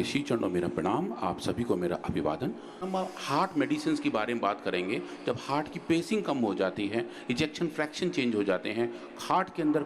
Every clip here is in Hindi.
ऋषि चरणों मेरा प्रणाम, आप सभी को मेरा अभिवादन। हम हार्ट मेडिसिन्स के बारे में बात करेंगे। जब हार्ट की पेसिंग कम हो जाती है, इजेक्शन फ्रैक्शन चेंज हो जाते हैं, हार्ट के अंदर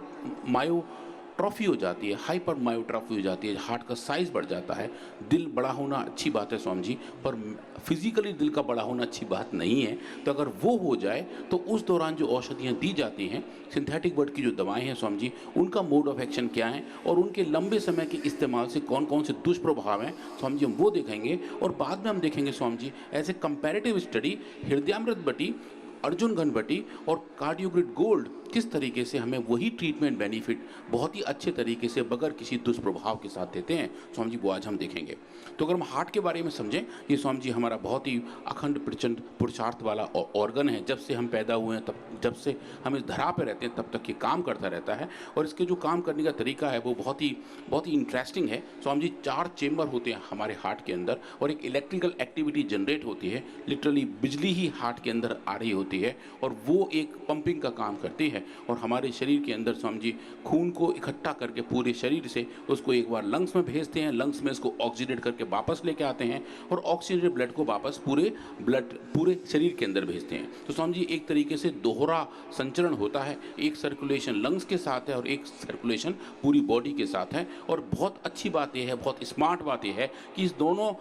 मायोट्रॉफी हो जाती है, हाइपर मायोट्रॉफी हो जाती है, हार्ट का साइज बढ़ जाता है। दिल बड़ा होना अच्छी बात है स्वामी जी, पर फिजिकली दिल का बड़ा होना अच्छी बात नहीं है। तो अगर वो हो जाए तो उस दौरान जो औषधियाँ दी जाती हैं, सिंथेटिक वर्ड की जो दवाएं हैं स्वामी जी, उनका मोड ऑफ एक्शन क्या है और उनके लंबे समय के इस्तेमाल से कौन कौन से दुष्प्रभाव हैं स्वामी जी, हम वो देखेंगे। और बाद में हम देखेंगे Swami ji as a comparative study हृदयामृत बटी, अर्जुन घनबटी और कार्डियोग्रिड गोल्ड किस तरीके से हमें वही ट्रीटमेंट बेनिफिट बहुत ही अच्छे तरीके से बगैर किसी दुष्प्रभाव के साथ देते हैं स्वामी जी, वो आज हम देखेंगे। तो अगर हम हार्ट के बारे में समझें, ये स्वामी जी हमारा बहुत ही अखंड प्रचंड पुरुषार्थ वाला ऑर्गन है। जब से हम पैदा हुए हैं, तब जब से हम इस धरा पर रहते हैं तब तक ये काम करता रहता है। और इसके जो काम करने का तरीका है वो बहुत ही इंटरेस्टिंग है स्वामी जी। 4 चेंबर होते हैं हमारे हार्ट के अंदर और एक इलेक्ट्रिकल एक्टिविटी जनरेट होती है, लिटरली बिजली ही हार्ट के अंदर आ रही होती है और वो एक पंपिंग का काम करती है। और हमारे शरीर के अंदर स्वामी जी खून को इकट्ठा करके पूरे शरीर से उसको एक बार लंग्स में भेजते हैं, लंग्स में इसको ऑक्सीडेट करके वापस लेके आते हैं और ऑक्सीडेटेड ब्लड को वापस पूरे शरीर के अंदर भेजते हैं। तो स्वामी जी एक तरीके से दोहरा संचरण होता है, एक सर्कुलेशन लंग्स के साथ है और एक सर्कुलेशन पूरी बॉडी के साथ है। और बहुत अच्छी बात यह है, बहुत स्मार्ट बात यह है कि इस दोनों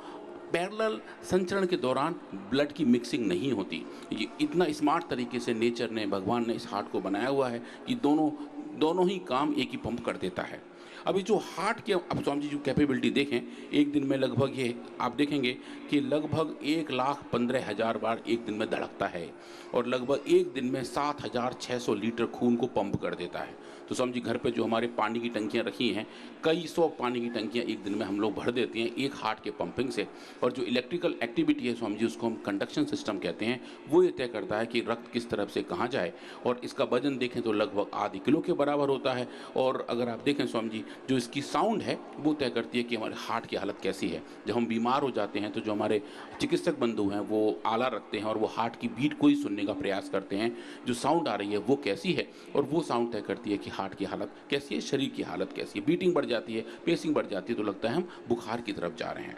पैरेलल संचरण के दौरान ब्लड की मिक्सिंग नहीं होती। ये इतना स्मार्ट तरीके से नेचर ने, भगवान ने इस हार्ट को बनाया हुआ है कि दोनों ही काम एक ही पंप कर देता है। अभी जो हार्ट के अब स्वामी जी जो कैपेबिलिटी देखें, एक दिन में लगभग ये आप देखेंगे कि लगभग 1,15,000 बार एक दिन में धड़कता है और लगभग एक दिन में 7,600 लीटर खून को पंप कर देता है। तो स्वामी जी घर पे जो हमारे पानी की टंकियाँ रखी हैं, कई 100 पानी की टंकियाँ एक दिन में हम लोग भर देते हैं एक हार्ट के पंपिंग से। और जो इलेक्ट्रिकल एक्टिविटी है स्वामी जी, उसको हम कंडक्शन सिस्टम कहते हैं, वो ये तय करता है कि रक्त किस तरफ से कहाँ जाए। और इसका वजन देखें तो लगभग आधे किलो के बराबर होता है। और अगर आप देखें स्वामी जी, जो इसकी साउंड है वो तय करती है कि हमारे हार्ट की हालत कैसी है। जब हम बीमार हो जाते हैं तो जो हमारे चिकित्सक बंधु हैं वो आला रखते हैं और वो हार्ट की बीट को ही सुनने का प्रयास करते हैं, जो साउंड आ रही है वो कैसी है, और वो साउंड तय करती है कि हार्ट की हालत कैसी है, शरीर की हालत कैसी है। बीटिंग बढ़ जाती है, पेसिंग बढ़ जाती है तो लगता है हम बुखार की तरफ जा रहे हैं।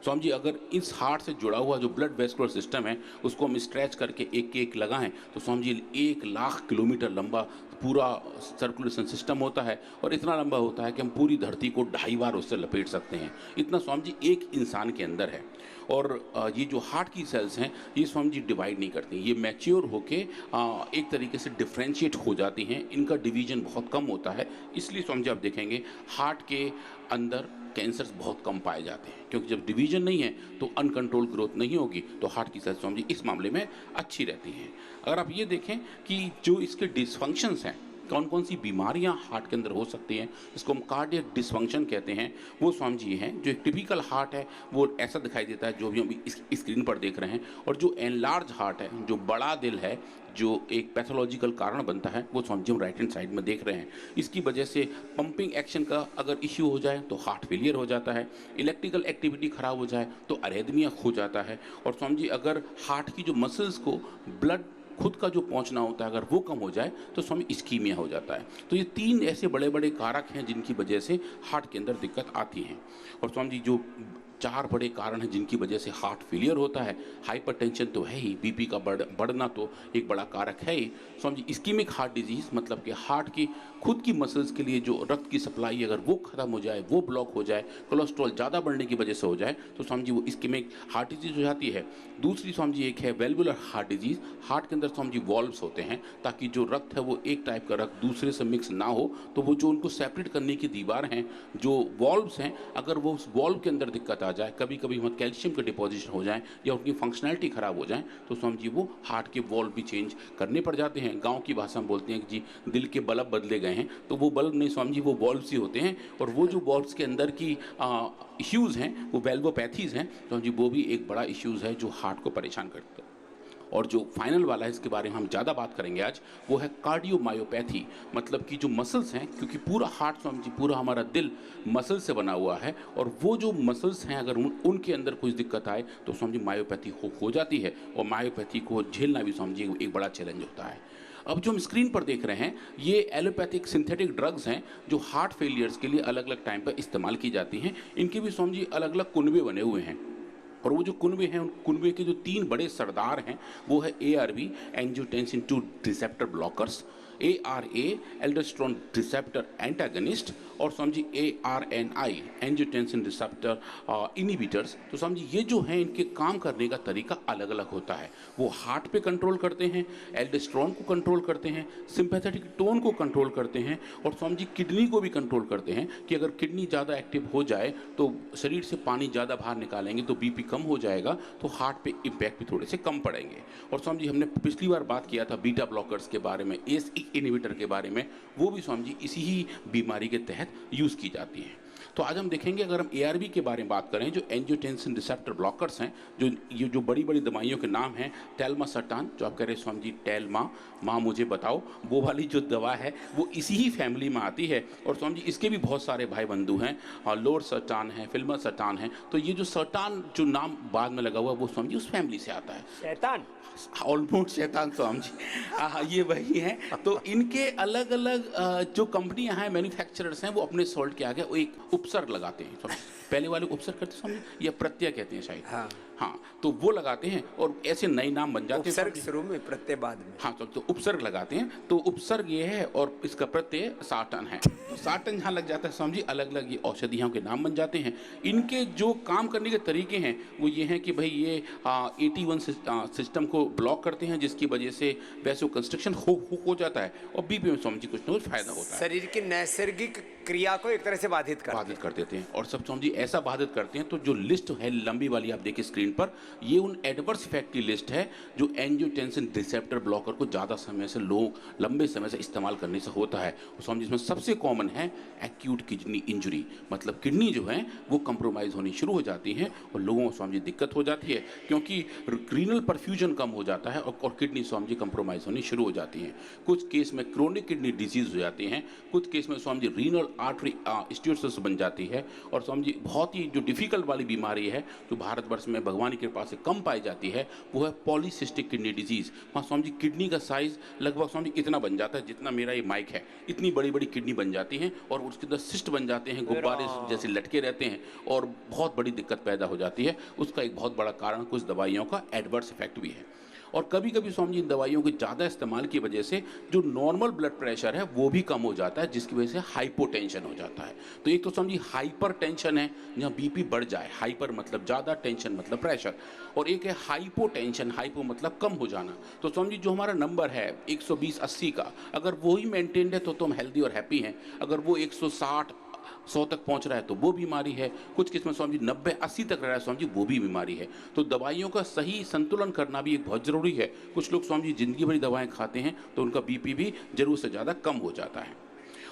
स्वामी जी अगर इस हार्ट से जुड़ा हुआ जो ब्लड वेस्कुलर सिस्टम है उसको हम स्ट्रेच करके एक एक लगाएं तो स्वामी जी 1,00,000 किलोमीटर लंबा पूरा सर्कुलेशन सिस्टम होता है। और इतना लंबा होता है कि हम पूरी धरती को 2.5 बार उससे लपेट सकते हैं। इतना स्वामी जी एक इंसान के अंदर है। और ये जो हार्ट की सेल्स हैं ये स्वामी जी डिवाइड नहीं करती, ये मैच्योर होके एक तरीके से डिफ्रेंशिएट हो जाती हैं। इनका डिवीजन बहुत कम होता है, इसलिए स्वामी जी आप देखेंगे हार्ट के अंदर कैंसर्स बहुत कम पाए जाते हैं, क्योंकि जब डिवीजन नहीं है तो अनकंट्रोल ग्रोथ नहीं होगी। तो हार्ट की सेल्स स्वामी जी इस मामले में अच्छी रहती हैं। अगर आप ये देखें कि जो इसके डिसफंक्शंस हैं, कौन कौन सी बीमारियां हार्ट के अंदर हो सकती हैं, इसको हम कार्डियक डिसफंक्शन कहते हैं, वो स्वामी जी हैं। जो एक टिपिकल हार्ट है वो ऐसा दिखाई देता है जो भी हम इस स्क्रीन पर देख रहे हैं। और जो एनलार्ज हार्ट है, जो बड़ा दिल है, जो एक पैथोलॉजिकल कारण बनता है, वो स्वामी जी हम राइट हैंड साइड में देख रहे हैं। इसकी वजह से पंपिंग एक्शन का अगर इश्यू हो जाए तो हार्ट फेलियर हो जाता है, इलेक्ट्रिकल एक्टिविटी खराब हो जाए तो अरेथमिया हो जाता है। और स्वामी जी अगर हार्ट की जो मसल्स को ब्लड खुद का जो पहुंचना होता है अगर वो कम हो जाए तो स्वामी इस्कीमिया हो जाता है। तो ये 3 ऐसे बड़े बड़े कारक हैं जिनकी वजह से हार्ट के अंदर दिक्कत आती है। और स्वामी जी जो 4 बड़े कारण हैं जिनकी वजह से हार्ट फेलियर होता है, हाइपरटेंशन तो है ही, बीपी का बढ़ना तो एक बड़ा कारक है ही। Swami ji ischaemic heart disease मतलब कि हार्ट की खुद की मसल्स के लिए जो रक्त की सप्लाई अगर वो खत्म हो जाए, वो ब्लॉक हो जाए, कोलेस्ट्रॉल ज़्यादा बढ़ने की वजह से हो जाए तो स्वामी जी वो इस्कीमिक हार्ट डिजीज़ हो जाती है। दूसरी स्वामी जी एक है वेल्वुलर हार्ट डिजीज़। हार्ट के अंदर स्वामी जी वॉल्व्स होते हैं ताकि जो रक्त है वो एक टाइप का रक्त दूसरे से मिक्स ना हो, तो वो जो उनको सेपरेट करने की दीवार हैं, जो वॉल्व्स हैं, अगर वो उस वॉल्व के अंदर दिक्कत आ जाए, कभी कभी मत कैल्शियम का डिपोजिशन हो जाए या उनकी फंक्शनैलिटी खराब हो जाए तो स्वामी जी वो हार्ट के वॉल्व भी चेंज करने पड़ जाते हैं। गांव की भाषा में बोलते हैं कि जी दिल के बल्ब बदले गए हैं, तो वो बल्ब नहीं स्वामी जी, वो वॉल्व्स ही होते हैं। और वो जो वॉल्व्स के अंदर की इश्यूज़ हैं वो वेल्वोपैथीज़ हैं, स्वामी जी वो भी एक बड़ा इश्यूज़ है जो हार्ट को परेशान करता है। और जो फाइनल वाला है इसके बारे में हम ज़्यादा बात करेंगे आज, वो है कार्डियोमायोपैथी। मतलब कि जो मसल्स हैं, क्योंकि पूरा हार्ट स्वामी जी, पूरा हमारा दिल मसल से बना हुआ है, और वो जो मसल्स हैं अगर उनके अंदर कुछ दिक्कत आए तो स्वामी जी मायोपैथी हो जाती है। और मायोपैथी को झेलना भी स्वामी जी एक बड़ा चैलेंज होता है। अब जो हम स्क्रीन पर देख रहे हैं ये एलोपैथिक सिंथेटिक ड्रग्स हैं जो हार्ट फेलियर्स के लिए अलग अलग टाइम पर इस्तेमाल की जाती हैं। इनके भी समझिए अलग अलग कुनबे बने हुए हैं, और वो जो कुनबे हैं उन कुनबे के जो 3 बड़े सरदार हैं वो है ARB angiotensin 2 receptor blockers, ARA aldosterone receptor antagonist, और समझिए ARNI एंजियोटेंसिन रिसेप्टर इनहिबिटर्स। तो समझिए ये जो हैं इनके काम करने का तरीका अलग अलग होता है। वो हार्ट पे कंट्रोल करते हैं, एल्डोस्टेरोन को कंट्रोल करते हैं, सिंपैथेटिक टोन को कंट्रोल करते हैं, और समझिए किडनी को भी कंट्रोल करते हैं कि अगर किडनी ज़्यादा एक्टिव हो जाए तो शरीर से पानी ज़्यादा बाहर निकालेंगे तो BP कम हो जाएगा, तो हार्ट पे इम्पैक्ट भी थोड़े से कम पड़ेंगे। और समझिए हमने पिछली बार बात किया था बीटा ब्लॉकर्स के बारे में, ACE इनहिबिटर के बारे में, वो भी समझिए इसी ही बीमारी के तहत यूज़ की जाती हैं। तो आज हम देखेंगे, अगर हम ARB के बारे में बात करें, जो एंजियोटेंसिन रिसेप्टर ब्लॉकर्स हैं, ये जो बड़ी बड़ी दवाइयों के नाम हैं, टेल्मासर्टान, जो आप कह रहे हैं स्वामी जी टेल्मा, माँ मुझे बताओ, वो वाली जो दवा है वो इसी ही फैमिली में आती है। और स्वामी जी इसके भी बहुत सारे भाई बंधु हैं, और लोरसर्टान है, फिल्मासर्टान है। तो ये जो सर्टान जो नाम बाद में लगा हुआ वो स्वामी जी उस फैमिली से आता है। शैतान, ऑलमोस्ट शैतान स्वामी जी, ये वही हैं। तो इनके अलग अलग जो कंपनियां हैं, मैन्युफैक्चरर्स हैं, वो अपने सॉल्ट के आगे वो एक उपसर्ग लगाते हैं। पहले वाले उपसर्ग करते समझे, या प्रत्यय कहते हैं शायद। हाँ, तो वो लगाते हैं और ऐसे नए नाम बन जाते हैं। उपसर्ग शुरू में, प्रत्यय बाद में। हाँ, तो उपसर्ग लगाते हैं, तो उपसर्ग ये है और इसका प्रत्यय साटन है। तो साटन जहाँ लग जाता है समझिए अलग अलग ये औषधियों के नाम बन जाते हैं। इनके जो काम करने के तरीके हैं वो ये हैं कि भाई ये AT1 सिस्टम को ब्लॉक करते हैं, जिसकी वजह से वैसे कंस्ट्रक्शन हो जाता है और BP में समझिए कुछ ना कुछ फायदा होता है। शरीर की नैसर्गिक क्रिया को एक तरह से बाधित कर देते हैं। और सब समझिए ऐसा बाधित करते हैं। तो जो लिस्ट है लंबी वाली आप देखिए स्क्रीन पर, ये उन एडवर्स इफेक्ट की लिस्ट है जो एंजियोटेंसिन रिसेप्टर ब्लॉकर को ज़्यादा समय से लंबे समय से इस्तेमाल करने से होता है। समझिए इसमें सबसे कॉमन है एक्यूट किडनी इंजरी, मतलब किडनी जो है वो कंप्रोमाइज़ होनी शुरू हो जाती है और लोगों को समझिए दिक्कत हो जाती है, क्योंकि रीनल परफ्यूजन कम हो जाता है और किडनी समझिए कंप्रोमाइज़ होनी शुरू हो जाती है। कुछ केस में क्रोनिक किडनी डिजीज हो जाती हैं, कुछ केस में समझिए रीनल आर्टरी स्टीनोसिस बन जाती है। और समझिए बहुत ही जो डिफिकल्ट वाली बीमारी है जो भारतवर्ष में भगवान की कृपा से कम पाई जाती है वो है पॉलीसिस्टिक किडनी डिजीज। वहाँ समझिए किडनी का साइज लगभग समझिए इतना बन जाता है जितना मेरा ये माइक है, इतनी बड़ी बड़ी किडनी बन जाती हैं और उसके अंदर सिस्ट बन जाते हैं, गुब्बारे जैसे लटके रहते हैं और बहुत बड़ी दिक्कत पैदा हो जाती है। उसका एक बहुत बड़ा कारण कुछ दवाइयों का एडवर्स इफेक्ट भी है। और कभी कभी समझिए इन दवाइयों के ज़्यादा इस्तेमाल की वजह से जो नॉर्मल ब्लड प्रेशर है वो भी कम हो जाता है, जिसकी वजह से हाइपोटेंशन हो जाता है। तो एक तो समझिए हाइपर टेंशन है जहाँ BP बढ़ जाए, हाइपर मतलब ज़्यादा, टेंशन मतलब प्रेशर, और एक है हाइपोटेंशन, हाइपो मतलब कम हो जाना। तो समझिए जो हमारा नंबर है 120/80 का, अगर वो ही मेंटेन्ड है तो हम हेल्दी और हैप्पी हैं। अगर वो 160-100 तक पहुंच रहा है तो वो बीमारी है। कुछ किस्म समझिए 90-80 तक रह रहा है समझिए वो भी बीमारी है। तो दवाइयों का सही संतुलन करना भी एक बहुत ज़रूरी है। कुछ लोग समझिए ज़िंदगी भरी दवाएं खाते हैं तो उनका BP भी ज़रूर से ज़्यादा कम हो जाता है।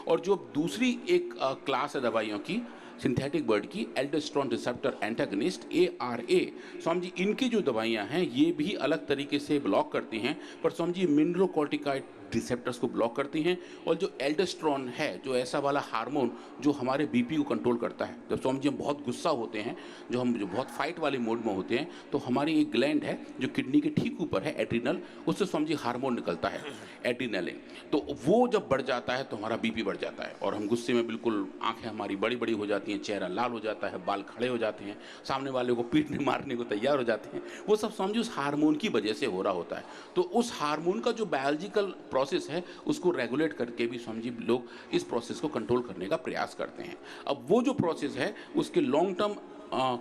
और जो दूसरी एक क्लास है दवाइयों की सिंथेटिक वर्ड की, एल्डोस्टेरोन रिसेप्टर एंटागनिस्ट ARA, समझिए इनकी जो दवाइयाँ हैं ये भी अलग तरीके से ब्लॉक करती हैं, पर समझिए मिनरलोकॉर्टिकॉइड रिसेप्टर्स को ब्लॉक करती हैं। और जो एल्डोस्टेरोन है, जो ऐसा वाला हार्मोन जो हमारे BP को कंट्रोल करता है, जब समझिए हम बहुत गुस्सा होते हैं, जो बहुत फाइट वाले मोड में होते हैं, तो हमारी एक ग्लैंड है जो किडनी के ठीक ऊपर है, एड्रिनल, उससे समझिए हार्मोन निकलता है एड्रिनलिन। तो वो जब बढ़ जाता है तो हमारा BP बढ़ जाता है और हम गुस्से में बिल्कुल आंखें हमारी बड़ी बड़ी हो जाती हैं, चेहरा लाल हो जाता है, बाल खड़े हो जाते हैं, सामने वाले को पीटने मारने को तैयार हो जाते हैं। वो सब समझिए उस हार्मोन की वजह से हो रहा होता है। तो उस हार्मोन का जो बायोलॉजिकल प्रोसेस है उसको रेगुलेट करके भी समझिए लोग इस प्रोसेस को कंट्रोल करने का प्रयास करते हैं। अब वो जो प्रोसेस है उसके लॉन्ग टर्म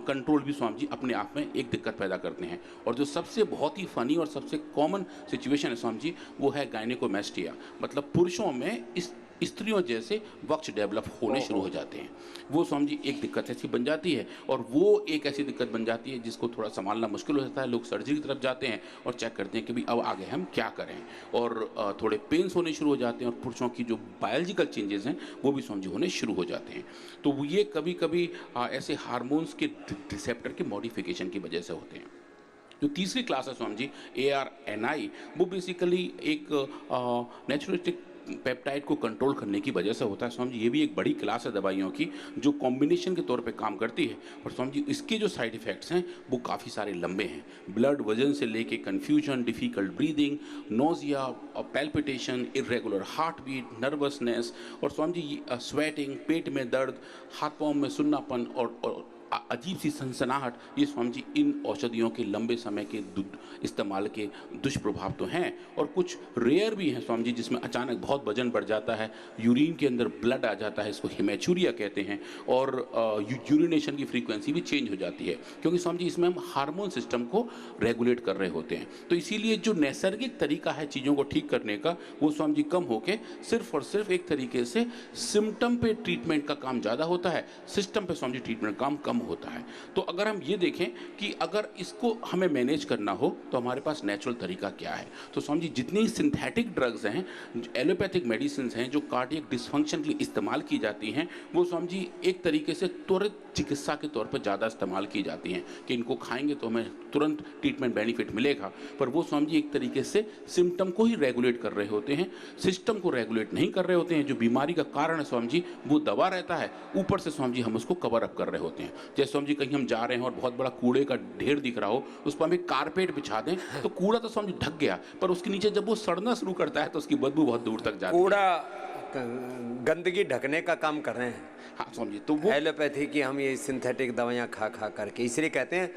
कंट्रोल भी स्वामी जी अपने आप में एक दिक्कत पैदा करते हैं। और जो सबसे बहुत ही फनी और सबसे कॉमन सिचुएशन है स्वामी जी वो है गायनेकोमेस्टिया, मतलब पुरुषों में इस स्त्रियों जैसे वक्ष डेवलप होने शुरू हो जाते हैं। वो स्वामी जी एक दिक्कत ऐसी बन जाती है और वो एक ऐसी दिक्कत बन जाती है जिसको थोड़ा संभालना मुश्किल हो जाता है। लोग सर्जरी की तरफ जाते हैं और चेक करते हैं कि भाई अब आगे हम क्या करें, और थोड़े पेन्स होने शुरू हो जाते हैं और पुरुषों की जो बायोलॉजिकल चेंजेस हैं वो भी स्वामी जी होने शुरू हो जाते हैं। तो ये कभी कभी ऐसे हार्मोन्स के रिसेप्टर के मॉडिफिकेशन की वजह से होते हैं। जो तीसरी क्लास है स्वामी जी ARNI, वो बेसिकली एक नेचुरलिस्टिक पेप्टाइड को कंट्रोल करने की वजह से होता है। स्वामी जी ये भी एक बड़ी क्लास है दवाइयों की जो कॉम्बिनेशन के तौर पे काम करती है। और स्वामी जी इसके जो साइड इफ़ेक्ट्स हैं वो काफ़ी सारे लंबे हैं। ब्लड वजन से लेके confusion, difficult breathing, nausea, palpitation, irregular heartbeat, nervousness और स्वामी जी स्वेटिंग, पेट में दर्द, हाथ पाँव में सुन्नापन और अजीब सी सनसनाहट, ये स्वामी जी इन औषधियों के लंबे समय के इस्तेमाल के दुष्प्रभाव तो हैं। और कुछ रेयर भी हैं स्वामी जी जिसमें अचानक बहुत वजन बढ़ जाता है, यूरिन के अंदर ब्लड आ जाता है, इसको हिमेचूरिया कहते हैं, और यूरिनेशन की फ्रीक्वेंसी भी चेंज हो जाती है क्योंकि स्वामी जी इसमें हम हार्मोन सिस्टम को रेगुलेट कर रहे होते हैं। तो इसीलिए जो नैसर्गिक तरीका है चीज़ों को ठीक करने का वो स्वामी जी कम होके सिर्फ और सिर्फ एक तरीके से सिम्टम पे ट्रीटमेंट का काम ज़्यादा होता है, सिस्टम पे स्वामी जी ट्रीटमेंट काम कम होता है। तो अगर हम ये देखें कि अगर इसको हमें मैनेज करना हो तो हमारे पास नेचुरल तरीका क्या है, तो स्वामी जी जितनी सिंथेटिक ड्रग्स हैं, एलोपैथिक मेडिसिन हैं जो कार्डियक डिसफंक्शन के लिए इस्तेमाल की जाती हैं, वो स्वामी जी एक तरीके से त्वरित चिकित्सा के तौर पर ज़्यादा इस्तेमाल की जाती हैं कि इनको खाएंगे तो हमें तुरंत ट्रीटमेंट बेनिफिट मिलेगा। पर वो स्वामी जी एक तरीके से सिम्टम को ही रेगुलेट कर रहे होते हैं, सिस्टम को रेगुलेट नहीं कर रहे होते हैं। जो बीमारी का कारण है स्वामी जी वो दवा रहता है, ऊपर से स्वामी जी हम उसको कवर अप कर रहे होते हैं। जैसे स्वामी जी कहीं हम जा रहे हैं और बहुत बड़ा कूड़े का ढेर दिख रहा हो, उस पर हम एक कारपेट बिछा दें तो कूड़ा तो स्वामी जी ढक गया, पर उसके नीचे जब वो सड़ना शुरू करता है तो उसकी बदबू बहुत दूर तक जाती है। कूड़ा गंदगी ढकने का काम कर रहे हैं। हाँ स्वामी जी, तो वो एलोपैथी की हम ये सिंथेटिक दवाइयाँ खा खा करके, इसलिए कहते हैं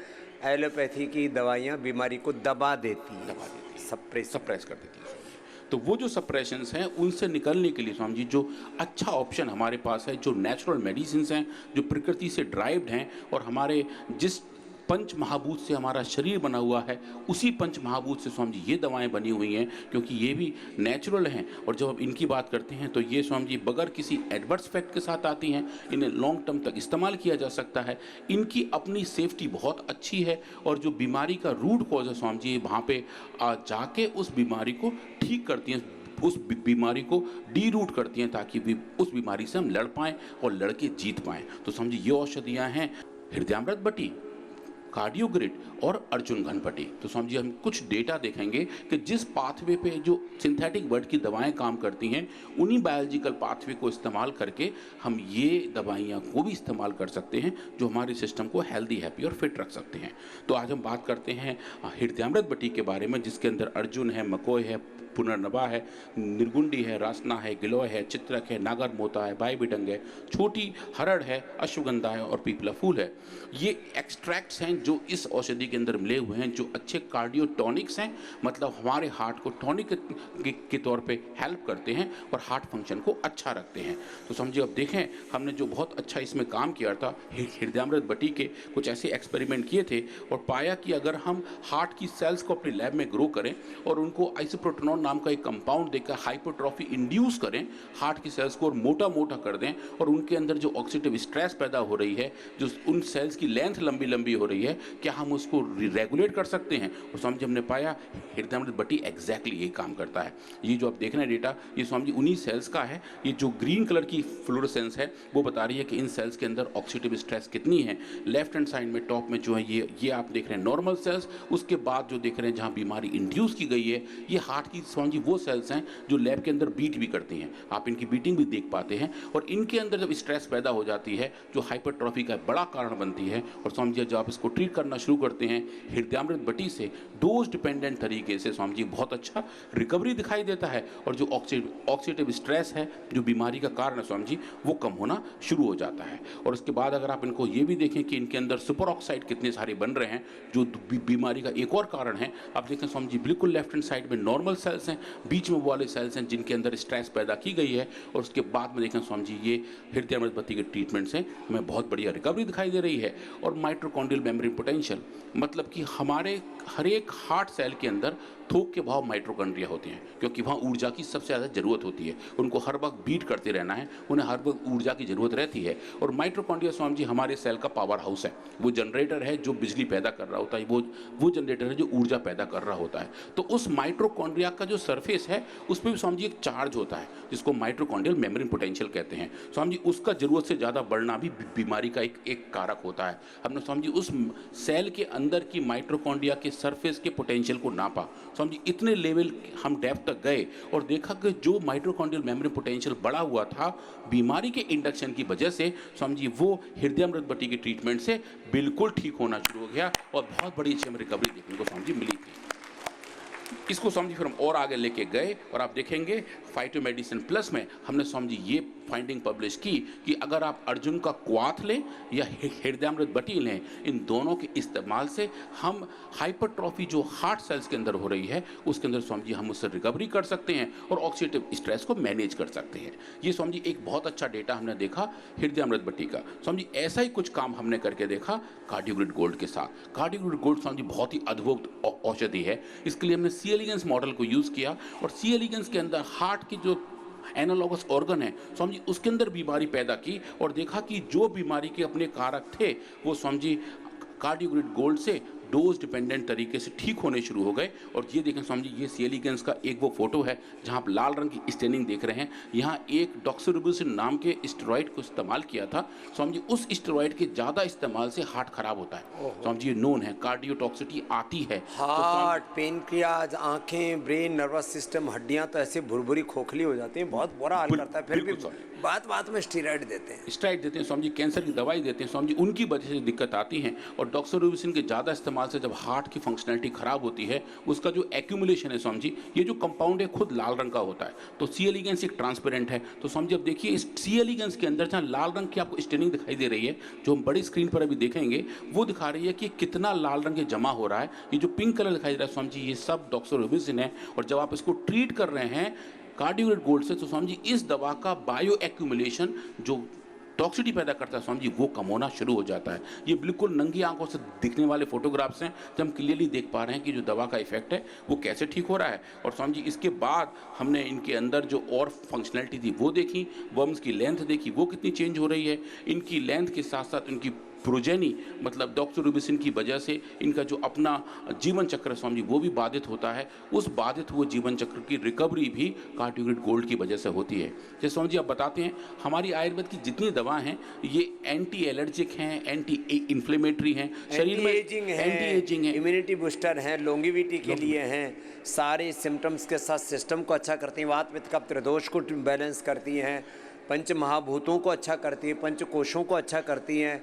एलोपैथी की दवाइयाँ बीमारी को दबा देती हैं, सप्रेस कर देती है। तो वो जो सप्रेशंस हैं उनसे निकलने के लिए स्वामी जी जो अच्छा ऑप्शन हमारे पास है, जो नेचुरल मेडिसिन हैं, जो प्रकृति से ड्राइव्ड हैं और हमारे जिस पंच महाभूत से हमारा शरीर बना हुआ है उसी पंच महाभूत से स्वामी जी ये दवाएं बनी हुई हैं, क्योंकि ये भी नेचुरल हैं। और जब हम इनकी बात करते हैं तो ये स्वामी जी बगैर किसी एडवर्स इफेक्ट के साथ आती हैं, इन्हें लॉन्ग टर्म तक इस्तेमाल किया जा सकता है, इनकी अपनी सेफ्टी बहुत अच्छी है और जो बीमारी का रूट कॉज है स्वामी जी वहाँ पे जाके उस बीमारी को ठीक करती हैं, उस बीमारी को डी रूट करती हैं ताकि भी उस बीमारी से हम लड़ पाएँ और लड़के जीत पाएँ। तो समझिए ये औषधियाँ हैं हृदयामृत बटी, कार्डियोग्रिड और अर्जुन घनपटी। तो स्वामी जी हम कुछ डेटा देखेंगे कि जिस पाथवे पे जो सिंथेटिक वर्ड की दवाएं काम करती हैं उन्हीं बायोलॉजिकल पाथवे को इस्तेमाल करके हम ये दवाइयाँ को भी इस्तेमाल कर सकते हैं जो हमारे सिस्टम को हेल्दी, हैप्पी और फिट रख सकते हैं। तो आज हम बात करते हैं हृदयामृत बटी के बारे में, जिसके अंदर अर्जुन है, मकोय है, पुनर्नवा है, निर्गुंडी है, रासना है, गिलोय है, चित्रक है, नागर मोता है, बाई बिडंग है, छोटी हरड़ है, अश्वगंधा है और पीपला फूल है। ये एक्सट्रैक्ट्स हैं जो इस औषधि के अंदर मिले हुए हैं, जो अच्छे कार्डियोटॉनिक्स हैं, मतलब हमारे हार्ट को टॉनिक के तौर पे हेल्प करते हैं और हार्ट फंक्शन को अच्छा रखते हैं। तो समझिए अब देखें हमने जो बहुत अच्छा इसमें काम किया था, हृदयामृत बटी के कुछ ऐसे एक्सपेरिमेंट किए थे और पाया कि अगर हम हार्ट की सेल्स को अपने लैब में ग्रो करें और उनको आइसोप्रोटेनॉन नाम का एक कंपाउंड देकर हाइपरट्रॉफी इंड्यूस करें, हार्ट की सेल्स को और मोटा मोटा कर दें और उनके अंदर जो ऑक्सीडेटिव स्ट्रेस पैदा हो रही है, जो उन सेल्स की लेंथ लंबी लंबी हो रही है, क्या हम उसको रेगुलेट कर सकते हैं। और स्वामी जी हमने पाया हृदयामृत बटी एग्जैक्टली यही काम करता है। ये जो आप देख रहे हैं डेटा, ये स्वामी जी उन्हीं सेल्स का है। ये जो ग्रीन कलर की फ्लोरोसेंस है वो बता रही है कि इन सेल्स के अंदर ऑक्सीडेटिव स्ट्रेस कितनी है। लेफ्ट हैंड साइड में टॉप में जो है ये आप देख रहे हैं नॉर्मल सेल्स, उसके बाद जो देख रहे हैं जहाँ बीमारी इंड्यूस की गई है, ये हार्ट की स्वामी जी वो सेल्स हैं जो लैब के अंदर बीट भी करती हैं, आप इनकी बीटिंग भी देख पाते हैं। और इनके अंदर जब स्ट्रेस पैदा हो जाती है जो हाइपरट्रॉफी का बड़ा कारण बनती है, और स्वामी जी जब आप इसको ट्रीट करना शुरू करते हैं हृदयामृत बटी से डोज डिपेंडेंट तरीके से, स्वामी जी बहुत अच्छा रिकवरी दिखाई देता है और जो ऑक्सीडेटिव स्ट्रेस है जो बीमारी का कारण है स्वामी जी वो कम होना शुरू हो जाता है। और उसके बाद अगर आप इनको ये भी देखें कि इनके अंदर सुपर ऑक्साइड कितने सारे बन रहे हैं जो बीमारी का एक और कारण है, आप देखें स्वामी जी बिल्कुल लेफ्ट हैंड साइड में नॉर्मल सेल्स हैं, बीच में वो वाले सेल्स हैं जिनके अंदर स्ट्रेस पैदा की गई है। और उसके बाद में देखें स्वामी जी ये हृदयामृत बटी के ट्रीटमेंट से हमें बहुत बढ़िया रिकवरी दिखाई दे रही है। और माइटोकॉन्ड्रियल मेम्ब्रेन पोटेंशियल, मतलब कि हमारे हर एक हार्ट सेल के अंदर थोक के भाव माइटोकॉन्ड्रिया होते हैं, क्योंकि वहाँ ऊर्जा की सबसे ज़्यादा ज़रूरत होती है, उनको हर वक्त बीट करते रहना है, उन्हें हर वक्त ऊर्जा की ज़रूरत रहती है। और माइटोकॉन्ड्रिया स्वामी जी हमारे सेल का पावर हाउस है, वो जनरेटर है जो बिजली पैदा कर रहा होता है, वो जनरेटर है जो ऊर्जा पैदा कर रहा होता है। तो उस माइटोकॉन्ड्रिया का जो सरफेस है उस पर भी स्वामी जी एक चार्ज होता है जिसको माइटोकॉन्ड्रियल मेम्ब्रेन पोटेंशियल कहते हैं। स्वामी जी उसका ज़रूरत से ज़्यादा बढ़ना भी बीमारी का एक कारक होता है। हमने स्वामी जी उस सेल के अंदर की माइटोकॉन्ड्रिया के सरफेस के पोटेंशियल को नापा समझिए इतने लेवल हम डेप्थ तक गए और देखा कि जो माइटोकॉन्ड्रियल मेमोरी पोटेंशियल बढ़ा हुआ था बीमारी के इंडक्शन की वजह से, समझिए वो हृदयामृत बटी की ट्रीटमेंट से बिल्कुल ठीक होना शुरू हो गया और बहुत बड़ी अच्छी हमें रिकवरी देखने को समझिए मिली थी। इसको समझिए फिर हम और आगे लेके गए और आप देखेंगे फाइटोमेडिसिन प्लस में हमने समझी ये फाइंडिंग पब्लिश की कि अगर आप अर्जुन का क्वाथ लें या हृदयामृत बटी लें, इन दोनों के इस्तेमाल से हम हाइपरट्रॉफी जो हार्ट सेल्स के अंदर हो रही है उसके अंदर समझिए हम उससे रिकवरी कर सकते हैं और ऑक्सीडेटिव स्ट्रेस को मैनेज कर सकते हैं। ये समझिए एक बहुत अच्छा डेटा हमने देखा हृदयामृत बटी का। समझिए ऐसा ही कुछ काम हमने करके देखा कार्डियोग्रिड गोल्ड के साथ। कार्डियोग्रिड गोल्ड समझिए बहुत ही अद्भुत औषधि है। इसके लिए हमने सी एलिगेंस मॉडल को यूज़ किया और सी एलिगेंस के अंदर हार्ट की जो एनालॉगस ऑर्गन है समझिए उसके अंदर बीमारी पैदा की और देखा कि जो बीमारी के अपने कारक थे वो समझिए कार्डियोग्रिड गोल्ड से डोज डिपेंडेंट तरीके से ठीक होने शुरू हो गए। और ये देखें समझिए ये सी एलिगेंस का एक वो फोटो है जहाँ आप लाल रंग की स्टेनिंग देख रहे हैं। यहाँ एक डॉक्सोरिबोसिन नाम के स्टेरॉइड को इस्तेमाल किया था। समझिए उस स्टेरॉइड के ज़्यादा इस्तेमाल से हार्ट खराब होता है। समझिए नोन है कार्डियोटॉक्सिटी आती है। हार्ट, पेनक्रियाज, आंखें, ब्रेन, नर्वस सिस्टम, हड्डियां तो ऐसे भुरभुरी खोखली हो जाती हैं, बहुत बुरा हाल करता है। फिर भी बात बात में स्टेरॉइड देते हैं, समझिए कैंसर की दवाई देते हैं, समझिए उनकी वजह से दिक्कत आती है। और डॉक्सोरिबोसिन के ज़्यादा इस्तेमाल से जब हार्ट की फंक्शनैलिटी खराब होती है उसका जो एक्यूमुलेशन है समझिए ये जो कंपाउंड है खुद लाल रंग का होता है। तो सी एलिगेंस एक ट्रांसपेरेंट है। तो समझिए अब देखिए इस सी एलिगेंस के अंदर जहाँ लाल रंग की आपको स्टेनिंग दिखाई दे रही है जो हम बड़ी स्क्रीन पर अभी देखेंगे वो दिखा रही है कि कितना लाल रंग जमा हो रहा है। ये जो पिंक कलर दिखाई दे रहा है समझिए ये सब डॉक्सोरिबोसिन है। और जब आप इसको ट्रीट कर रहे हैं कार्डियोग्रिड गोल्ड से तो समझिए इस दवा का बायो एक्यूमुलेशन जो टॉक्सिटी पैदा करता है समझिए वो कम होना शुरू हो जाता है। ये बिल्कुल नंगी आंखों से दिखने वाले फोटोग्राफ्स हैं जब हम क्लियरली देख पा रहे हैं कि जो दवा का इफेक्ट है वो कैसे ठीक हो रहा है। और समझिए इसके बाद हमने इनके अंदर जो और फंक्शनैलिटी थी वो देखी, वर्म्स की लेंथ देखी वो कितनी चेंज हो रही है। इनकी लेंथ के साथ साथ इनकी प्रोजेनी मतलब डॉक्सोरिबोसिन की वजह से इनका जो अपना जीवन चक्र समझिए वो भी बाधित होता है। उस बाधित हुए जीवन चक्र की रिकवरी भी कार्डियोग्रिड गोल्ड की वजह से होती है। जैसे समझिए आप बताते हैं हमारी आयुर्वेद की जितनी दवाएं हैं ये एंटी एलर्जिक हैं, एंटी इन्फ्लेमेटरी हैं, शरीर में एंटी एजिंग है, इम्यूनिटी बूस्टर हैं, लॉन्गिविटी के लिए हैं, सारे सिम्टम्स के साथ सिस्टम को अच्छा करती हैं, वात पित्त कफ त्रिदोष को बैलेंस करती हैं, पंच महाभूतों को अच्छा करती हैं, पंच कोशों को अच्छा करती हैं।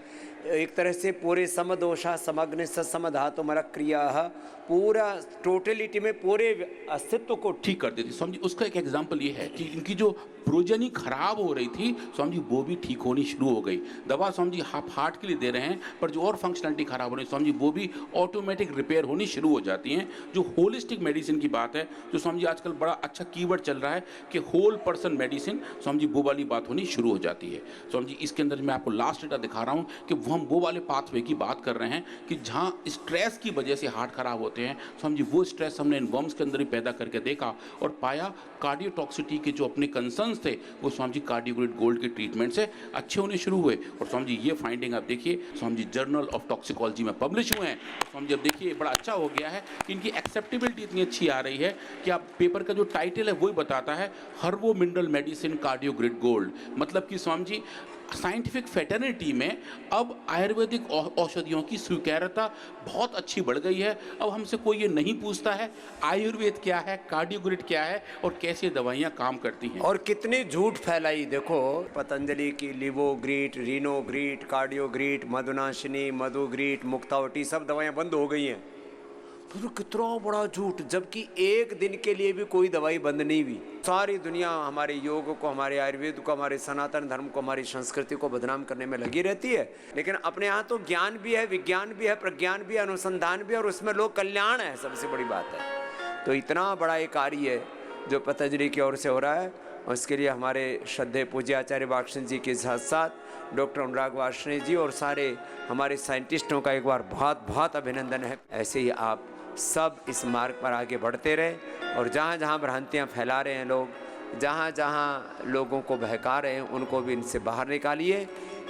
एक तरह से पूरे समदोषा समग्न समधातु मरक क्रिया पूरा टोटलिटी में पूरे अस्तित्व को ठीक कर देती। समझिए उसका एक एग्जांपल ये है कि इनकी जो प्रोजेनी खराब हो रही थी समझिए वो भी ठीक होनी शुरू हो गई। दवा समझिए आप हार्ट के लिए दे रहे हैं पर जो और फंक्शनलिटी खराब हो रही है समझिए वो भी ऑटोमेटिक रिपेयर होनी शुरू हो जाती हैं। जो होलिस्टिक मेडिसिन की बात है जो समझिए आजकल बड़ा अच्छा कीवर्ड चल रहा है कि होल पर्सन मेडिसिन, समझिए वो वाली बात होनी शुरू हो जाती है। समझिए इसके अंदर मैं आपको लास्ट डेटा दिखा रहा हूँ कि हम वो वाले पाथवे की बात कर रहे हैं कि जहाँ स्ट्रेस की वजह से हार्ट खराब होते हैं समझिए वो स्ट्रेस हमने इन वर्म्स के अंदर ही पैदा करके देखा और पाया कार्डियोटॉक्सिटी के जो अपने कंसर्न्स थे वो समझिए कार्डियोग्रिड गोल्ड के ट्रीटमेंट से अच्छे होने शुरू हुए। और समझिए ये फाइंडिंग आप देखिए समझिए जर्नल ऑफ टॉक्सिकोलॉजी में पब्लिश हुए हैं। समझिए अब देखिए बड़ा अच्छा हो गया है कि इनकी एक्सेप्टेबिलिटी इतनी अच्छी आ रही है कि आप पेपर का जो टाइटल है वही बताता है हर्बो मिनरल मेडिसिन कार्डियोग्रिड गोल्ड। मतलब कि समझिए साइंटिफिक फेटर्निटी में अब आयुर्वेदिक औषधियों की स्वीकार्यता बहुत अच्छी बढ़ गई है। अब हमसे कोई ये नहीं पूछता है आयुर्वेद क्या है, कार्डियोग्रिड क्या है और कैसे दवाइयाँ काम करती हैं। और कितनी झूठ फैलाई देखो, पतंजलि की लिवोग्रीट, रीनोग्रीट, कार्डियोग्रीट, मधुनाशिनी, मधुग्रीट, मुक्तावटी सब दवाइयाँ बंद हो गई हैं। तो कितना बड़ा झूठ, जबकि एक दिन के लिए भी कोई दवाई बंद नहीं हुई। सारी दुनिया हमारे योग को, हमारे आयुर्वेद को, हमारे सनातन धर्म को, हमारी संस्कृति को बदनाम करने में लगी रहती है। लेकिन अपने यहाँ तो ज्ञान भी है, विज्ञान भी है, प्रज्ञान भी है, अनुसंधान भी है और उसमें लोग कल्याण है, सबसे बड़ी बात है। तो इतना बड़ा एक कार्य है जो पतंजलि की ओर से हो रहा है और इसके लिए हमारे श्रद्धेय पूज्य आचार्य वार्ष्णेय जी के साथ साथ डॉक्टर अनुराग वार्ष्णेय जी और सारे हमारे साइंटिस्टों का एक बार बहुत बहुत अभिनंदन है। ऐसे ही आप सब इस मार्ग पर आगे बढ़ते रहे और जहाँ जहाँ भ्रांतियाँ फैला रहे हैं लोग, जहाँ जहाँ लोगों को बहका रहे हैं उनको भी इनसे बाहर निकालिए।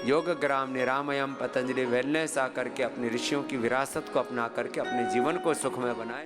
योग ग्राम निरामयम पतंजलि वेलनेस आकर के अपने ऋषियों की विरासत को अपना करके अपने जीवन को सुखमय बनाए।